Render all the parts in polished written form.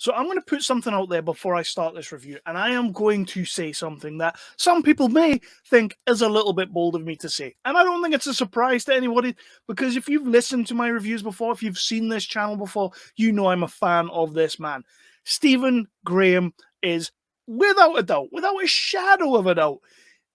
So I'm going to put something out there before I start this review, and I am going to say something that some people may think is a little bit bold of me to say. And I don't think it's a surprise to anybody, because if you've listened to my reviews before, if you've seen this channel before, you know I'm a fan of this man. Stephen Graham is, without a doubt, without a shadow of a doubt,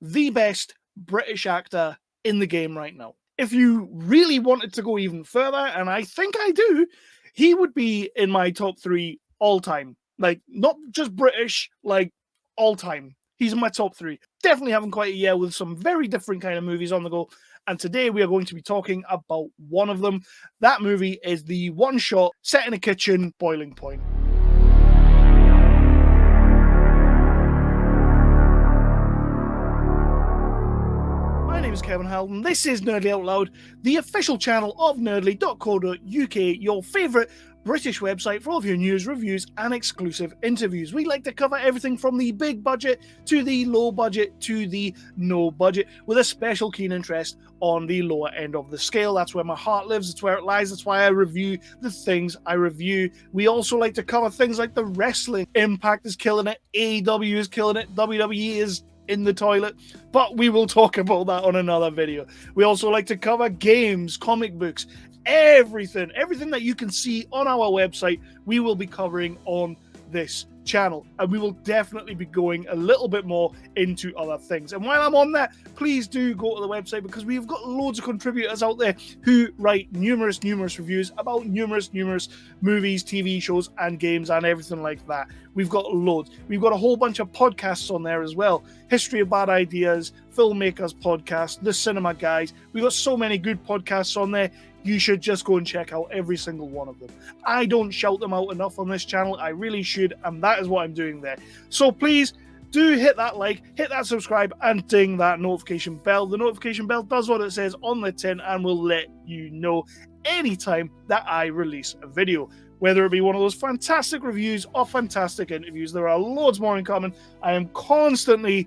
the best British actor in the game right now. If you really wanted to go even further, and I think I do, he would be in my top 3 all time. Like, not just British, like all time. He's in my top 3. Definitely having quite a year with some very different kind of movies on the go. And today we are going to be talking about one of them. That movie is the one-shot set in a kitchen, Boiling Point. My name is Kevin Halden. This is Nerdly Out Loud, the official channel of nerdly.co.uk, your favourite British website for all of your news, reviews, and exclusive interviews. We like to cover everything from the big budget to the low budget to the no budget, with a special keen interest on the lower end of the scale. That's where my heart lives. It's where it lies. That's why I review the things I review. We also like to cover things like the wrestling. Impact is killing it. AEW is killing it. WWE is in the toilet, but we will talk about that on another video. We also like to cover games, comic books, everything that you can see on our website, we will be covering on this channel, and we will definitely be going a little bit more into other things. And while I'm on that, please do go to the website, because we've got loads of contributors out there who write numerous reviews about numerous movies, TV shows, and games, and everything like that. We've got loads. We've got a whole bunch of podcasts on there as well. History of Bad Ideas, Filmmakers Podcast, The Cinema Guys. We've got so many good podcasts on there. You should just go and check out every single one of them. I don't shout them out enough on this channel. I really should, and that is what I'm doing there. So please do hit that like, hit that subscribe, and ding that notification bell. The notification bell does what it says on the tin and will let you know anytime that I release a video. Whether it be one of those fantastic reviews or fantastic interviews, there are loads more in common. I am constantly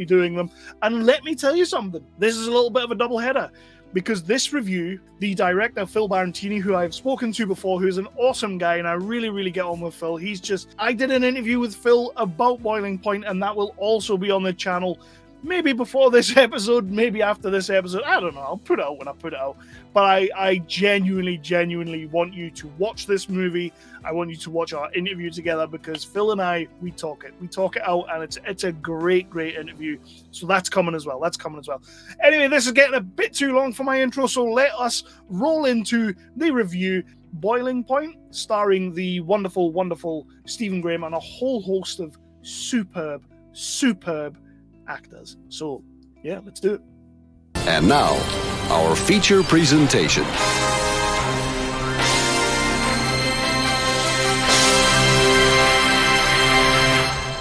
doing them. And let me tell you something, this is a little bit of a double header, because this review, the director, Phil Barantini, who I've spoken to before, who's an awesome guy, and I really get on with Phil. I did an interview with Phil about Boiling Point, and that will also be on the channel. Maybe before this episode, maybe after this episode. I don't know. I'll put it out when I put it out. But I genuinely want you to watch this movie. I want you to watch our interview together, because Phil and I, we talk it. We talk it out, and it's a great interview. So that's coming as well. Anyway, this is getting a bit too long for my intro, so let us roll into the review. Boiling Point, starring the wonderful Stephen Graham and a whole host of superb actors. So, yeah, let's do it. And now, our feature presentation.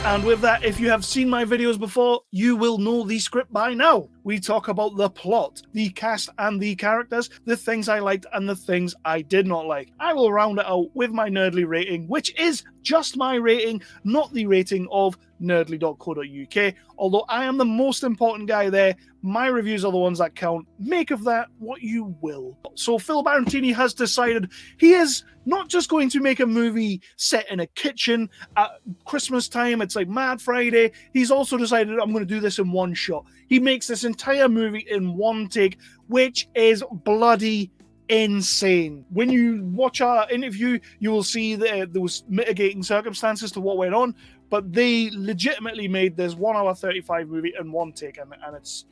And with that, if you have seen my videos before, you will know the script by now. We talk about the plot, the cast and the characters, the things I liked and the things I did not like. I will round it out with my Nerdly rating, which is just my rating, not the rating of nerdly.co.uk. Although I am the most important guy there, my reviews are the ones that count. Make of that what you will. So Phil Barantini has decided he is not just going to make a movie set in a kitchen at Christmas time. It's like Mad Friday. He's also decided, I'm going to do this in one shot. He makes this entire movie in one take, which is bloody insane. When you watch our interview, you will see that there was mitigating circumstances to what went on, but they legitimately made this 1 hour 35 movie in one take, and it's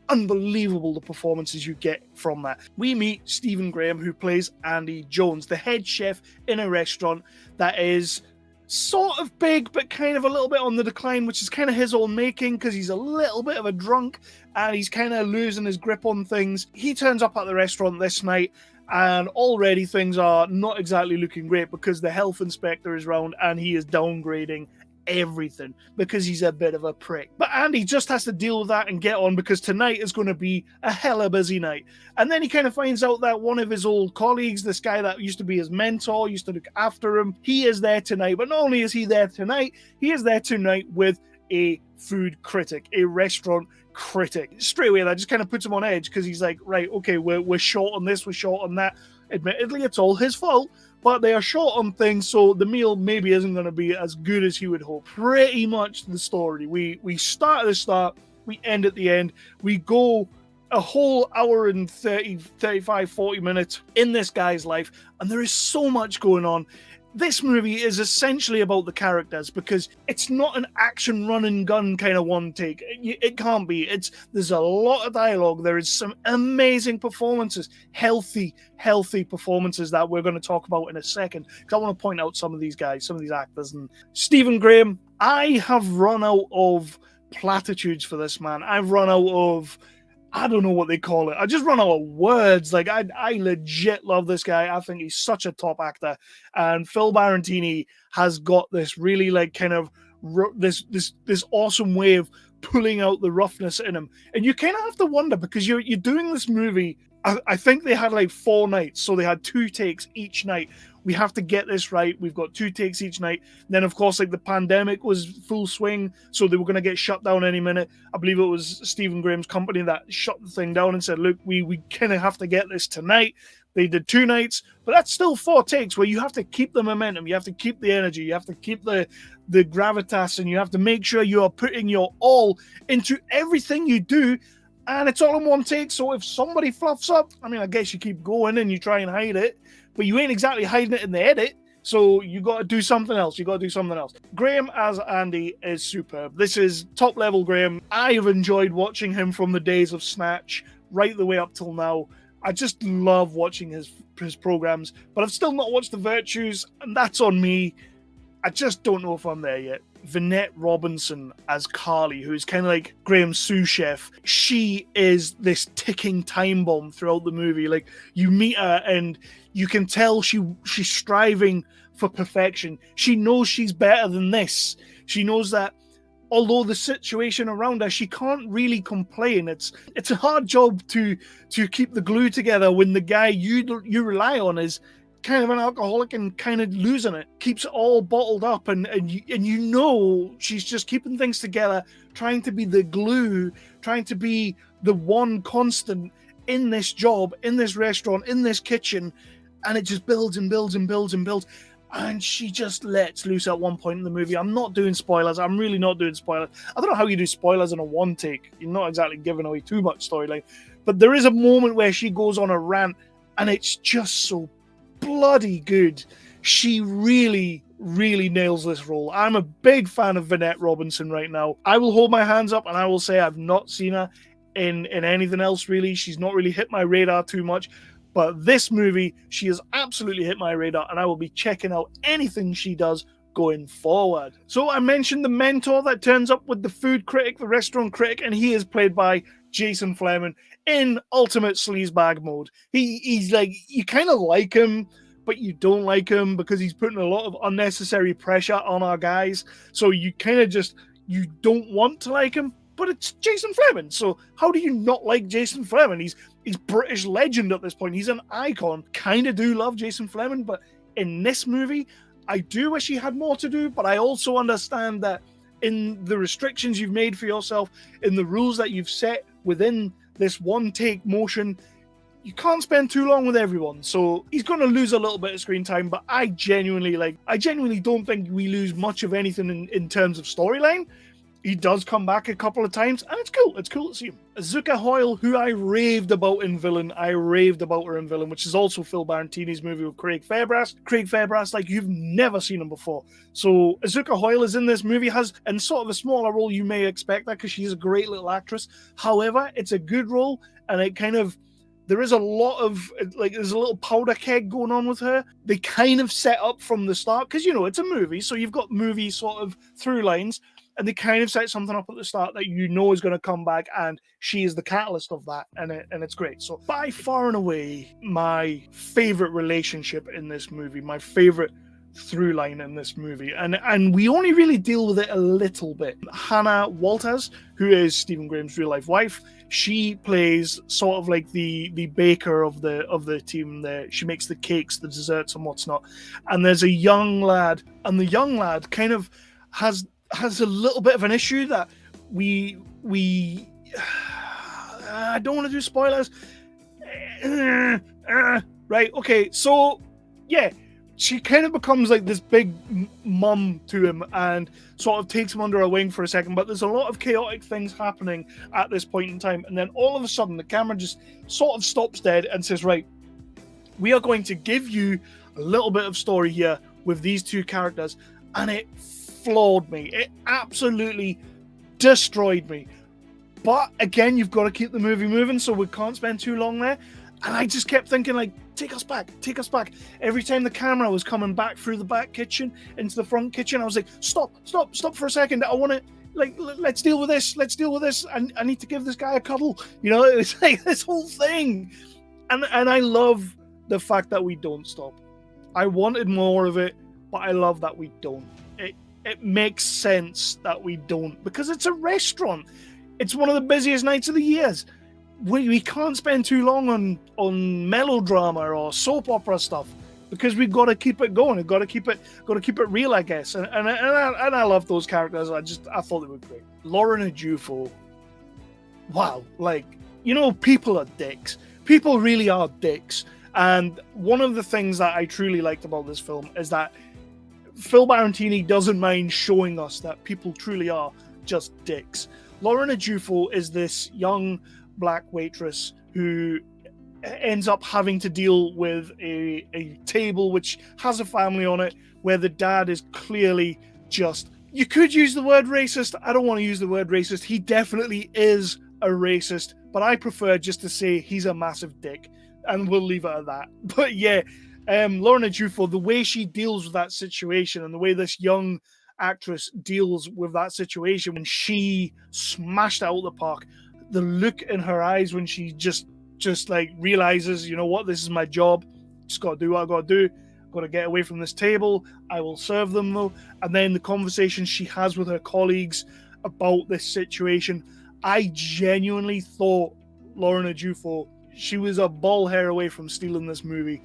unbelievable the performances you get from that. We meet Stephen Graham, who plays Andy Jones, the head chef in a restaurant that is sort of big, but kind of a little bit on the decline, which is kind of his own making, because he's a little bit of a drunk and he's kind of losing his grip on things. He turns up at the restaurant this night, and already things are not exactly looking great, because the health inspector is round and he is downgrading everything because he's a bit of a prick. But Andy just has to deal with that and get on, because tonight is going to be a hella busy night. And then he kind of finds out that one of his old colleagues, this guy that used to be his mentor, used to look after him, he is there tonight. But not only is he there tonight, he is there tonight with a food critic, a restaurant critic. Straight away, that just kind of puts him on edge, because he's like, right, okay, we're short on this, we're short on that. Admittedly, it's all his fault, but they are short on things, so the meal maybe isn't going to be as good as you would hope. Pretty much the story. We start at the start, we end at the end, we go a whole hour and 30, 35, 40 minutes in this guy's life, and there is so much going on. This movie is essentially about the characters, because it's not an action run and gun kind of one take. It can't be. There's a lot of dialogue. There is some amazing performances, healthy performances that we're going to talk about in a second, because I want to point out some of these guys, some of these actors. And Stephen Graham, I have run out of platitudes for this man. I've run out of, I don't know what they call it. I just run out of words. Like, I legit love this guy. I think he's such a top actor. And Phil Barantini has got this really, like, kind of this awesome way of pulling out the roughness in him. And you kind of have to wonder, because you're doing this movie. I think they had like 4 nights, so they had 2 takes each night. We have to get this right. We've got 2 takes each night. Then, of course, like, the pandemic was full swing, so they were going to get shut down any minute. I believe it was Stephen Graham's company that shut the thing down and said, look, we kind of have to get this tonight. They did 2 nights, but that's still 4 takes where you have to keep the momentum. You have to keep the energy. You have to keep the gravitas, and you have to make sure you are putting your all into everything you do. And it's all in 1 take, so if somebody fluffs up, I mean, I guess you keep going and you try and hide it, but you ain't exactly hiding it in the edit, so you got to do something else. Graham as Andy is superb. This is top-level Graham. I have enjoyed watching him from the days of Snatch right the way up till now. I just love watching his programs, but I've still not watched The Virtues, and that's on me. I just don't know if I'm there yet. Vanette Robinson as Carly, who's kind of like Graham's sous chef. She is this ticking time bomb throughout the movie. Like, you meet her and you can tell she's striving for perfection. She knows she's better than this. She knows that although the situation around her, she can't really complain. It's a hard job to keep the glue together when the guy you rely on is kind of an alcoholic and kind of losing it, keeps it all bottled up, and you know she's just keeping things together, trying to be the glue, trying to be the one constant in this job, in this restaurant, in this kitchen, and it just builds and builds and builds and builds, and she just lets loose at one point in the movie. I'm not doing spoilers. I'm really not doing spoilers. I don't know how you do spoilers in a 1 take. You're not exactly giving away too much storyline, but there is a moment where she goes on a rant, and it's just so bloody good. She really nails this role. I'm a big fan of Vanette Robinson right now. I will hold my hands up and I will say I've not seen her in anything else really. She's not really hit my radar too much, but this movie, she has absolutely hit my radar, and I will be checking out anything she does going forward. So I mentioned the mentor that turns up with the food critic, the restaurant critic, and he is played by Jason Fleming in ultimate sleazebag mode. He's like, you kind of like him, but you don't like him because he's putting a lot of unnecessary pressure on our guys. So you kind of just, you don't want to like him, but it's Jason Fleming. So how do you not like Jason Fleming? He's British legend at this point. He's an icon. Kind of do love Jason Fleming, but in this movie, I do wish he had more to do, but I also understand that in the restrictions you've made for yourself, in the rules that you've set within this 1 take motion, you can't spend too long with everyone. So he's going to lose a little bit of screen time, but I genuinely don't think we lose much of anything in terms of storyline. He does come back a couple of times, and it's cool. It's cool to see him. Azuka Hoyle, who I raved about in Villain. I raved about her in Villain, which is also Phil Barantini's movie with Craig Fairbrass. Craig Fairbrass, like, you've never seen him before. So Azuka Hoyle is in this movie, has in sort of a smaller role. You may expect that because she's a great little actress. However, it's a good role, and it kind of, there is a lot of, like, there's a little powder keg going on with her. They kind of set up from the start, because, you know, it's a movie, so you've got movie sort of through lines, and they kind of set something up at the start that you know is going to come back, and she is the catalyst of that, and it's great. So by far and away, my favorite relationship in this movie, my favorite through line in this movie, and we only really deal with it a little bit. Hannah Walters, who is Stephen Graham's real life wife, she plays sort of like the baker of the team there. She makes the cakes, the desserts, and what's not. And there's a young lad, and the young lad kind of has a little bit of an issue that we I don't want to do spoilers. Right, okay, so yeah, she kind of becomes like this big mum to him and sort of takes him under her wing for a second. But there's a lot of chaotic things happening at this point in time. And then all of a sudden, the camera just sort of stops dead and says, right, we are going to give you a little bit of story here with these two characters. And it floored me. It absolutely destroyed me. But again, you've got to keep the movie moving, so we can't spend too long there. And I just kept thinking, like, take us back. Every time the camera was coming back through the back kitchen into the front kitchen, I was like, stop for a second. I want to, like, let's deal with this. I need to give this guy a cuddle. You know, it's like this whole thing. And I love the fact that we don't stop. I wanted more of it, but I love that we don't. It makes sense that we don't, because it's a restaurant. It's one of the busiest nights of the years. We can't spend too long on melodrama or soap opera stuff, because we've got to keep it going. We've got to keep it real, I guess. And I love those characters. I thought they were great. Lauren Ejufo. Wow, like, you know, people are dicks. People really are dicks. And one of the things that I truly liked about this film is that Phil Barantini doesn't mind showing us that people truly are just dicks. Lauren Ejufo is this young black waitress who ends up having to deal with a table which has a family on it, where the dad is clearly just, you could use the word racist. I don't want to use the word racist. He definitely is a racist, but I prefer just to say he's a massive dick, and we'll leave it at that. But yeah, Lauren Ejufo, the way she deals with that situation and the way this young actress deals with that situation when she smashed out of the park, the look in her eyes when she just like realizes, you know what, this is my job, just gotta do what I gotta do, gotta get away from this table, I will serve them though. And then the conversation she has with her colleagues about this situation, I genuinely thought Lauren Ejufo, she was a ball hair away from stealing this movie.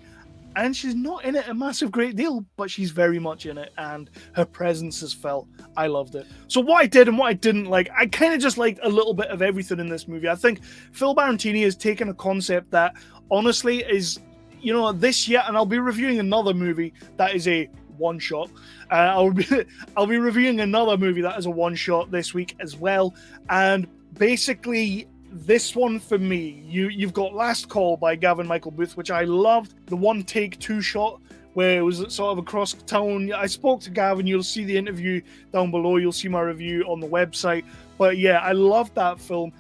And she's not in it a massive great deal, but she's very much in it, and her presence is felt. I loved it. So what I did and what I didn't like, I kind of just liked a little bit of everything in this movie. I think Phil Barantini has taken a concept that honestly is, you know, this year, and I'll be reviewing another movie that is a one-shot. I'll be reviewing another movie that is a one-shot this week as well. And basically, this one for me, you've got Last Call by Gavin Michael Booth, which I loved. The one take two shot where it was sort of across town. I spoke to Gavin. You'll see the interview down below. You'll see my review on the website. But yeah, I loved that film.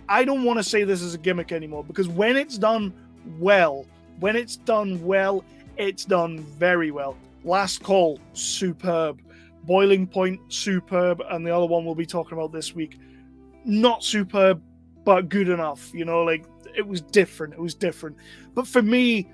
I don't want to say this is a gimmick anymore, because when it's done well, it's done very well. Last Call, superb. Boiling Point, superb. And the other one we'll be talking about this week, not superb, but good enough. You know, like, it was different. But for me,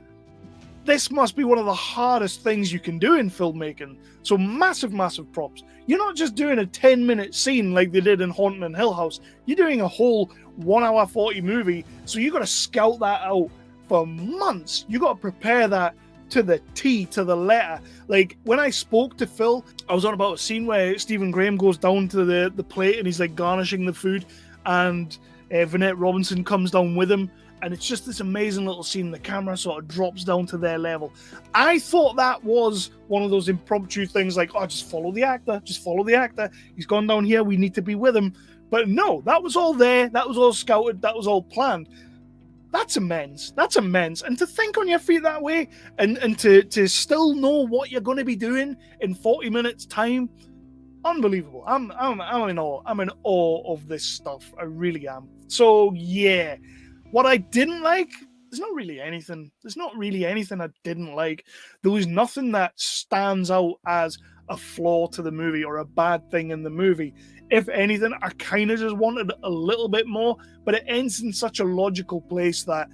this must be one of the hardest things you can do in filmmaking. So massive props. You're not just doing a 10-minute scene like they did in Haunting in Hill House. You're doing a whole 1 hour 40 movie. So you got to scout that out for months. You got to prepare that to the T, to the letter. Like, when I spoke to Phil, I was on about a scene where Stephen Graham goes down to the plate and he's like garnishing the food, and Vanette Robinson comes down with him, and it's just this amazing little scene. The camera sort of drops down to their level. I thought that was one of those impromptu things, like, oh, just follow the actor. He's gone down here, we need to be with him. But no, that was all there. That was all scouted. That was all planned. That's immense. And to think on your feet that way, and to still know what you're going to be doing in 40 minutes time, unbelievable. I'm in awe. I'm in awe of this stuff. I really am. So yeah, what I didn't like, there's not really anything I didn't like. There was nothing that stands out as a flaw to the movie or a bad thing in the movie. If anything, I kind of just wanted a little bit more, but it ends in such a logical place that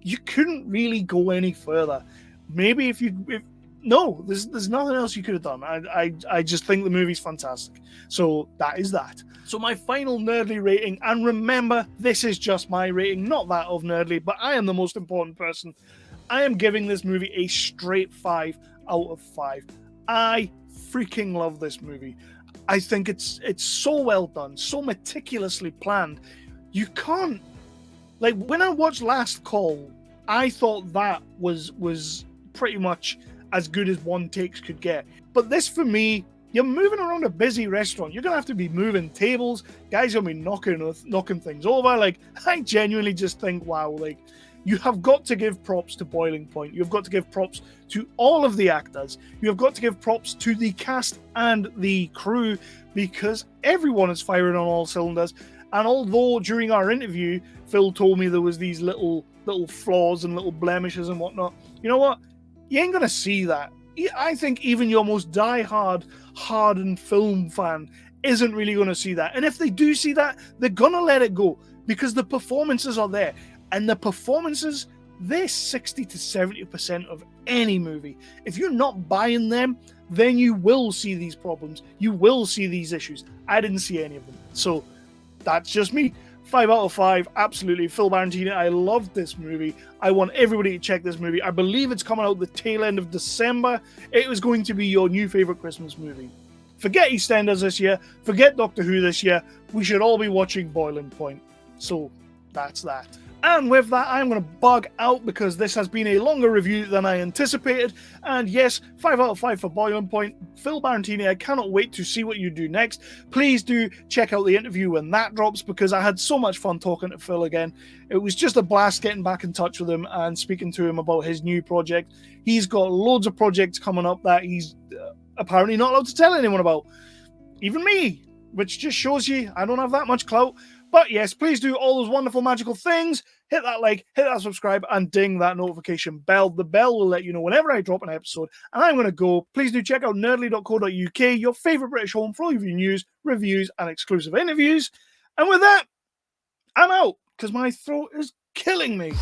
you couldn't really go any further. Maybe there's nothing else you could have done. I just think the movie's fantastic. So that is that. So my final Nerdly rating, and remember, this is just my rating, not that of Nerdly, but I am the most important person. I am giving this movie a straight 5 out of 5. I freaking love this movie. I think it's so well done, so meticulously planned. You can't, like, when I watched Last Call, I thought that was pretty much as good as one takes could get. But this, for me, you're moving around a busy restaurant. You're going to have to be moving tables. Guys are going to be knocking things over. Like, I genuinely just think, wow, like, you have got to give props to Boiling Point. You've got to give props to all of the actors. You have got to give props to the cast and the crew, because everyone is firing on all cylinders. And although during our interview, Phil told me there was these little flaws and little blemishes and whatnot, you know what? You ain't going to see that. I think even your most die-hard, hardened film fan isn't really going to see that. And if they do see that, they're going to let it go, because the performances are there. And the performances, they're 60 to 70% of any movie. If you're not buying them, then you will see these problems. You will see these issues. I didn't see any of them. So that's just me. 5 out of 5, absolutely. Phil Barantini, I loved this movie. I want everybody to check this movie. I believe it's coming out the tail end of December. It was going to be your new favorite Christmas movie. Forget EastEnders this year. Forget Doctor Who this year. We should all be watching Boiling Point. So that's that. And with that, I'm going to bug out because this has been a longer review than I anticipated. And yes, 5 out of 5 for Boiling Point. Phil Barantini, I cannot wait to see what you do next. Please do check out the interview when that drops, because I had so much fun talking to Phil again. It was just a blast getting back in touch with him and speaking to him about his new project. He's got loads of projects coming up that he's apparently not allowed to tell anyone about. Even me, which just shows you I don't have that much clout. But yes, please do all those wonderful magical things. Hit that like, hit that subscribe, and ding that notification bell. The bell will let you know whenever I drop an episode. And I'm going to go. Please do check out nerdly.co.uk, your favourite British home for all of your news, reviews, and exclusive interviews. And with that, I'm out, because my throat is killing me.